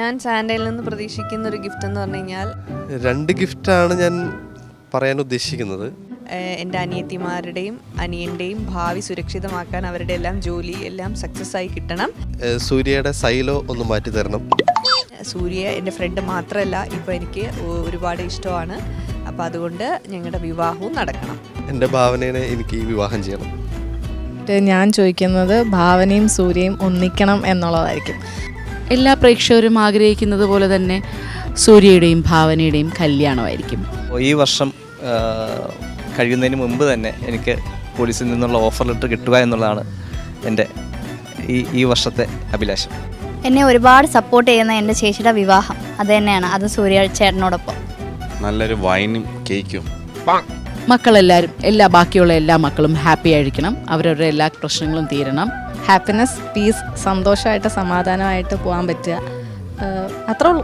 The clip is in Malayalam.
ഞാൻ സാന്റയിൽ നിന്ന് പ്രതീക്ഷിക്കുന്ന ഒരു ഗിഫ്റ്റ് എന്ന് പറഞ്ഞു കഴിഞ്ഞാൽ 2 ഗിഫ്റ്റാണ് ഞാൻ പറയാൻ ഉദ്ദേശിക്കുന്നത്. എൻ്റെ അനിയത്തിമാരുടെയും അനിയൻ്റെയും ഭാവി സുരക്ഷിതമാക്കാൻ അവരുടെ എല്ലാം ജോലി എല്ലാം സക്സസ് ആയി കിട്ടണം. സൂര്യയുടെ സൈലോ ഒന്ന് മാറ്റി തരണം. സൂര്യ എൻ്റെ ഫ്രണ്ട് മാത്രമല്ല, ഇപ്പോൾ എനിക്ക് ഒരുപാട് ഇഷ്ടമാണ്. അപ്പോൾ അതുകൊണ്ട് ഞങ്ങളുടെ വിവാഹവും നടക്കണം. എൻ്റെ ഭാവനയെ എനിക്ക് വിവാഹം ചെയ്യണം. ഞാൻ ചോദിക്കുന്നത് ഭാവനയും സൂര്യയും ഒന്നിക്കണം എന്നുള്ളതായിരിക്കും. എല്ലാ പ്രേക്ഷകരും ആഗ്രഹിക്കുന്നത് പോലെ തന്നെ സൂര്യയുടെയും ഭാവനയുടെയും കല്യാണമായിരിക്കും. ഈ വർഷം കഴിയുന്നതിന് മുമ്പ് തന്നെ എനിക്ക് പോലീസിൽ നിന്നുള്ള ഓഫർ ലെറ്റർ കിട്ടുക എന്നുള്ളതാണ് എൻ്റെ ഈ വർഷത്തെ അഭിലാഷം. എന്നെ ഒരുപാട് സപ്പോർട്ട് ചെയ്യുന്ന എൻ്റെ ചേച്ചിയുടെ വിവാഹം അത് തന്നെയാണ്. അത് സൂര്യ ചേട്ടനോടൊപ്പം നല്ലൊരു വൈനും കേക്കും. മക്കളെല്ലാവരും ബാക്കിയുള്ള എല്ലാ മക്കളും ഹാപ്പി ആയിരിക്കണം. അവരവരുടെ എല്ലാ പ്രശ്നങ്ങളും തീരണം. ഹാപ്പിനെസ്, പീസ്, സന്തോഷമായിട്ട് സമാധാനമായിട്ട് പോകാൻ പറ്റുക, അത്രേ ഉള്ളൂ.